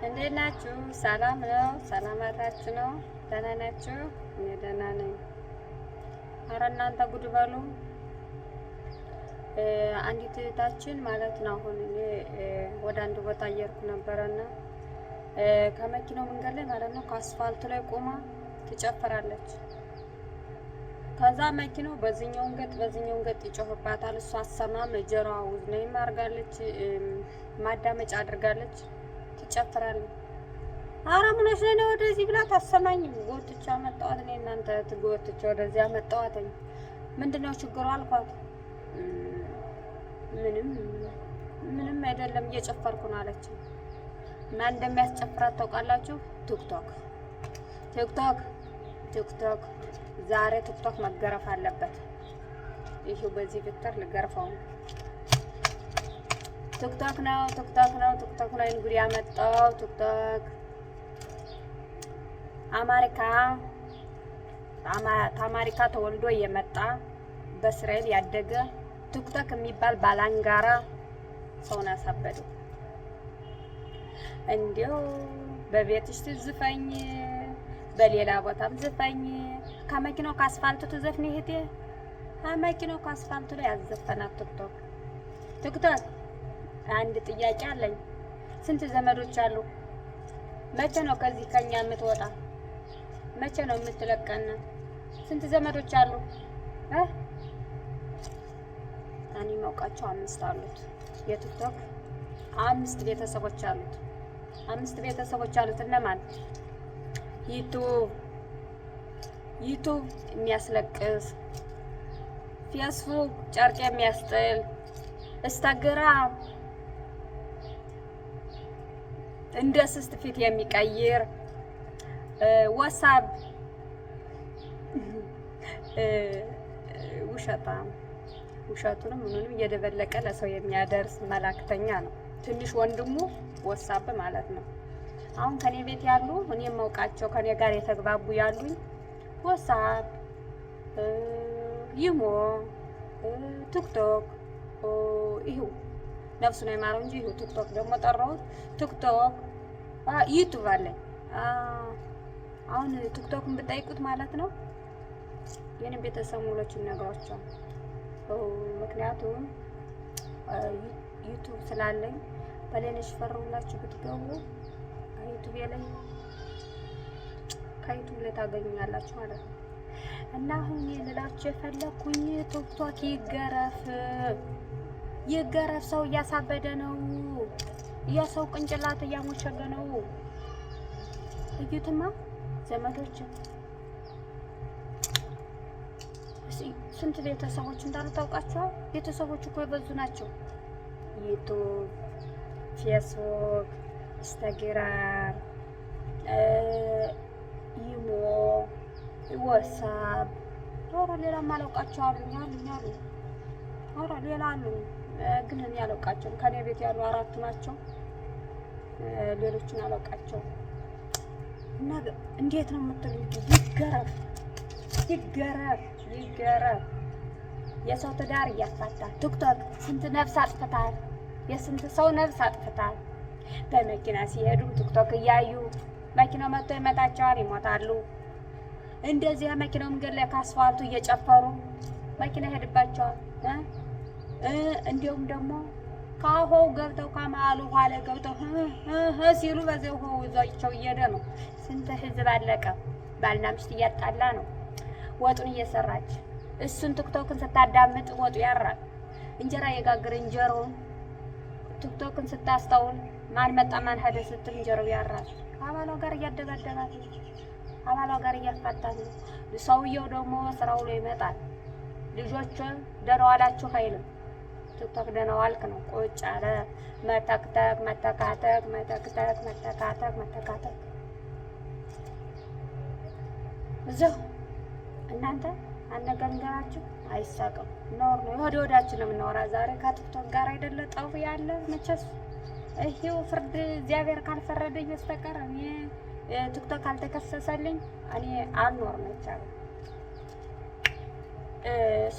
እንዴት ናችሁ? ሰላም ነው? ሰላም አላችሁ ነው? ደህና ናችሁ? እኔ ደህና ነኝ። ኧረ እናንተ ጉድ በሉ። አንዲት እህታችን ማለት ነው አሁን እኔ ወደ አንድ ቦታ እየሄድኩ ነበረና ከመኪናው መንገድ ላይ ማለት ነው ከአስፋልቱ ላይ ቆማ ትጨፍራለች። ከዛ መኪናው በዚህኛው ገጥ ይጮህባታል። እሷ አሰማም ጆሮዋ ውስጥ ነው አድርጋለች፣ ማዳመጫ አድርጋለች፣ ትጨፍራለች። ኧረ ምን ሆነሽ ነው ወደዚህ ብላ ታሰማኝም። ጎትቻ መጣኋት እኔ እናንተ ትጎትቻ ወደዚህ አመጣኋት። ምንድነው ችግሩ አልኳት። ምንም አይደለም እየጨፈርኩ ነው አለች። እና እንደሚያስጨፍራት ታውቃላችሁ? ቲክቶክ ዛሬ ቲክቶክ መገረፍ አለበት። ይሄው በዚህ ብትር ልገርፈው ነው። ቲክቶክ ነው እንግዲህ ያመጣው ቲክቶክ አሜሪካ ተወልዶ የመጣ በእስራኤል ያደገ ቲክቶክ የሚባል ባላንጋራ ሰውን አሳበደው። እንዲያው በቤትሽ ትዝፈኝ፣ በሌላ ቦታም ዝፈኝ፣ ከመኪናው ከአስፋልቱ ትዘፍኝ እህቴ። ከመኪናው ከአስፋልቱ ላይ ያዘፈናት ቲክቶክ። አንድ ጥያቄ አለኝ። ስንት ዘመዶች አሉ? መቼ ነው ከዚህ ከኛ የምትወጣ? መቼ ነው የምትለቀን? ስንት ዘመዶች አሉ? እኔ ማውቃቸው 5 አሉት። የቲክቶክ 5 ቤተሰቦች አሉት። 5 ቤተሰቦች አሉት። እነማን? ዩቱብ የሚያስለቅስ፣ ፌስቡክ ጨርቅ የሚያስጥል፣ ኢንስታግራም እንደ ስስት ፊት የሚቀይር፣ ዋትስአፕ ውሸቱንም ምኑንም እየደበለቀ ለሰው የሚያደርስ መላክተኛ ነው። ትንሽ ወንድሙ ዋትስአፕ ማለት ነው። አሁን ከኔ ቤት ያሉ እኔ የማውቃቸው ከኔ ጋር የተግባቡ ያሉኝ ዋትስአፕ፣ ኢሞ፣ ቲክቶክ ይሄው ነፍሱን አይማረው እንጂ ይሄው ቲክቶክ ደግሞ ጠራሁት። ቲክቶክ ዩቲዩብ አለኝ። አሁን ቲክቶክን ብጠይቁት ማለት ነው የኔ ቤተሰብ ሙሎችን ነግራቸው። ምክንያቱም ዩቲዩብ ስላለኝ በሌለሽ ፈርውላችሁ ብትገቡ ዩቲዩብ ላይ ከዩቲዩብ ላይ ታገኙኛላችሁ ማለት ነው። እና አሁን ልላችሁ የፈለኩኝ ቲክቶክ ይገረፍ። ሰው እያሳበደ ነው። የሰው ቅንጭላት እያሞሸገ ነው። እዩትማ ዘመዶች ስንት ቤተሰቦች እንዳሉ ታውቃቸዋል? ቤተሰቦች እኮ የበዙ ናቸው። ዩቱብ፣ ፌስቡክ፣ ኢንስታግራም፣ ኢሞ፣ ዋትስአፕ፣ ኧረ ሌላም አላውቃቸው አሉኝ። ኧረ ሌላ አሉ ግን እኔ አላውቃቸውም። ከኔ ቤት ያሉ 4 ናቸው። ሌሎችን አላውቃቸውም። እና እንዴት ነው የምትሉኝ? ይገረፍ። የሰው ትዳር እያፋታ ቲክቶክ ስንት ነፍስ አጥፍታል። የስንት ሰው ነፍስ አጥፍታል። በመኪና ሲሄዱ ቲክቶክ እያዩ መኪናው መጥቶ ይመታቸዋል፣ ይሞታሉ። እንደዚህ መኪናው መንገድ ላይ ከአስፋልቱ እየጨፈሩ መኪና ይሄድባቸዋል። እንዲሁም ደግሞ ከውሃው ገብተው ከመሀሉ ውሃ ላይ ገብተው ሲሉ በዚህ ውሃው ይዟቸው እየሄደ ነው። ስንት ህዝብ አለቀ። ባልና ሚስት እያጣላ ነው። ወጡን እየሰራች እሱን ቲክቶክን ስታዳምጥ ወጡ ያራል። እንጀራ የጋገረ እንጀራውን ቲክቶክን ስታስተውል ማን መጣ ማን ሄደ ስትል እንጀራው ያራል። አባሏ ጋር እያደጋደጋት ነው። አባሏ ጋር እያፋታት ነው። ሰውየው ደግሞ ስራው ላይ ይመጣል። ልጆቹ ደህና ዋላችሁ አይልም። ቲክቶክ ደህና ዋልክ ነው። ቁጭ አለ መተካተክ። እዚያው እናንተ አነጋገራችሁ አይሳቅም። ኖር ነው ወደ ወዳችን ነው የምናወራ። ዛሬ ከቲክቶክ ጋር አይደለ ጠፉ ያለ መቼስ ይሄው ፍርድ እግዚአብሔር ካልፈረደኝ በስተቀር እኔ ቲክቶክ ካልተከሰሰልኝ እኔ አልኖር ነው ይቻላል።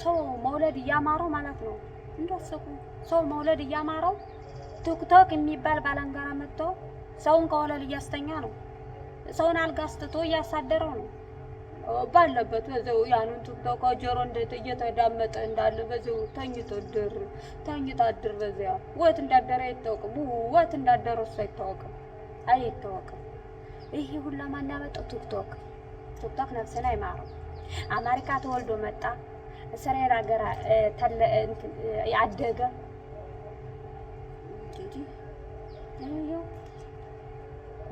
ሰው መውለድ እያማረው ማለት ነው። እንዳሰቁ ሰው መውለድ እያማረው ቲክቶክ የሚባል ባላንጋራ መጥቶ ሰውን ከወለል እያስተኛ ነው። ሰውን አልጋ አስትቶ እያሳደረው ነው። ባለበት በዛው ያንን ቲክቶክ ጆሮ እየተዳመጠ እንዳለ በዛው ተኝቶ አድር በዚያ ወት እንዳደረ አይታወቅም። ወት እንዳደረ እሱ አይታወቅም። ይሄ ሁላ ማን ያመጣው? ቲክቶክ ነፍስን አይማርም። አሜሪካ ተወልዶ መጣ። እስራኤል ሀገር አደገ።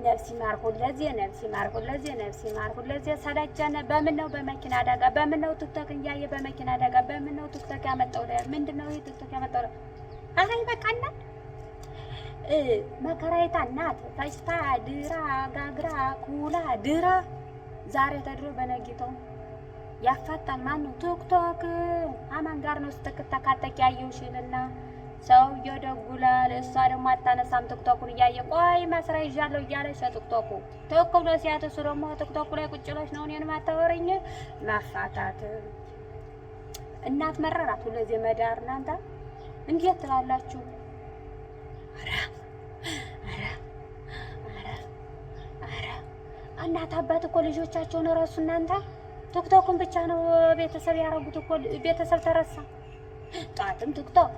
ነፍስ ይማር ሁለዚህ ሰለቸን። በምን ነው በመኪና አደጋ? በምን ነው ቲክቶክ እያየ በመኪና አደጋ? በምን ነው ቲክቶክ ያመጣው? ምንድን ነው ይሄ ቲክቶክ ያመጣው? አረ ይበቃናል። መከራይታ እናት ፈጭታ ድራ ጋግራ ኩላ ድራ ዛሬ ተድሮ በነጊተው ያፋታል። ማን ነው? ቲክቶክ አማን ጋር ነው ስትከታተክ ያየውሽልና ሰውዬው ደጉላል። እሷ ደግሞ አታነሳም። ቲክቶኩን እያየ ቆይ መስሪያ ይዣለሁ እያለች ቲክቶኩ ተወክሎ ሲያተሱ ደግሞ ቲክቶኩ ላይ ቁጭ ብለሽ ነው እኔን ማታወሪኝ። ማፋታት እናት መረራት ሁለዚህ መዳር። እናንተ እንዴት ትላላችሁ? ኧረ እናት አባት እኮ ልጆቻቸውን እረሱ። እናንተ ቲክቶኩን ብቻ ነው ቤተሰብ ያረጉት እኮ። ቤተሰብ ተረሳ። ጧትም ቲክቶክ፣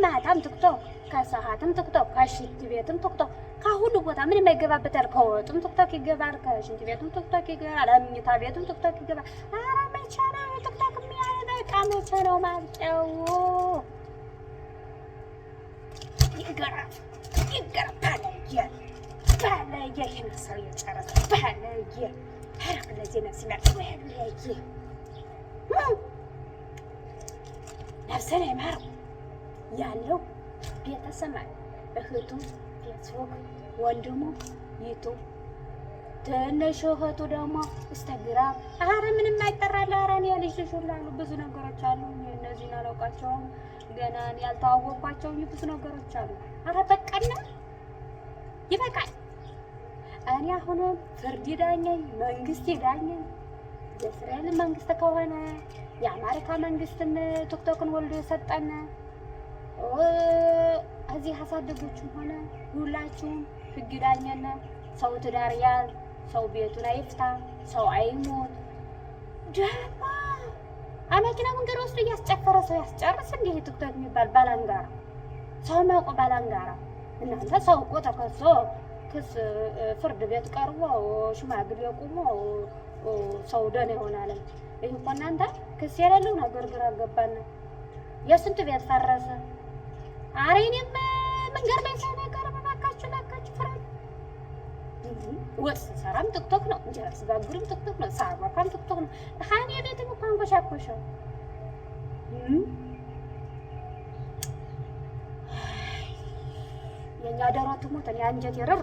ማታም ቲክቶክ፣ ከሰዓትም ቲክቶክ፣ ከሽንት ቤትም ቲክቶክ፣ ከሁሉ ቦታ ምንም አይገባበታል። ከወጡም ቲክቶክ ይገባል፣ ከሽንት ቤትም ቲክቶክ ይገባል፣ አምኝታ ቤትም ቲክቶክ ይገባል። ኧረ መቼ ነው ቲክቶክ የሚያበቃ? መቼ ነው ማብቂያው? ይገራል ባለየ ይህን ሰው የጨረሰ ባለየ ሀረቅ ለዚህ ነፍስ ባለየ ነፍስን አይማረው ያለው ቤተሰብ እህቱ ፌስቡክ፣ ወንድሙ ዩቱብ፣ ትንሽ እህቱ ደግሞ ኢንስታግራም። ኧረ ምንም አይጠራል። ኧረ እኔ ልጅ ሁሉ ብዙ ነገሮች አሉ። እነዚህን አላውቃቸውም ገና ያልተዋወቅኳቸው ብዙ ነገሮች አሉ። ኧረ በቃና ይበቃል። እኔ አሁንም ፍርድ ዳኘኝ፣ መንግስት ዳኘኝ። የእስራኤል መንግስት ከሆነ የአሜሪካ መንግስትን ቲክቶክን ወልዶ የሰጠን እዚህ አሳደጎችም ሆነ ሁላችሁም ህግ ዳኘን። ሰው ትዳር ያዝ፣ ሰው ቤቱን አይፍታ፣ ሰው አይሞት። ደግሞ አመኪና መንገድ ወስዶ እያስጨፈረ ሰው ያስጨርስ። እንዲህ ቲክቶክ የሚባል ባላንጋራ ሰው ማውቀ ባላንጋራ። እናንተ ሰው እኮ ተከሶ ክስ ፍርድ ቤት ቀርቦ ሽማግሌ ቆሞ ሰው ደህና ይሆናል። ይሄ እኮ እናንተ ክስ የሌለው ነገር ግራ ገባን። የስንት ቤት ፈረሰ። ኧረ እኔም መንገድ ላይ ሳይ ነገር እባካችሁ ፍረድ። ወጥ ስሰራም ቲክቶክ ነው፣ እንጀራ ስጋግርም ቲክቶክ ነው፣ ሳቦካም ቲክቶክ ነው። ሀኔ ቤትም እኮ አንኮሻኮሸው። የእኛ ዶሮ ትሞት እኔ አንጀት ይረር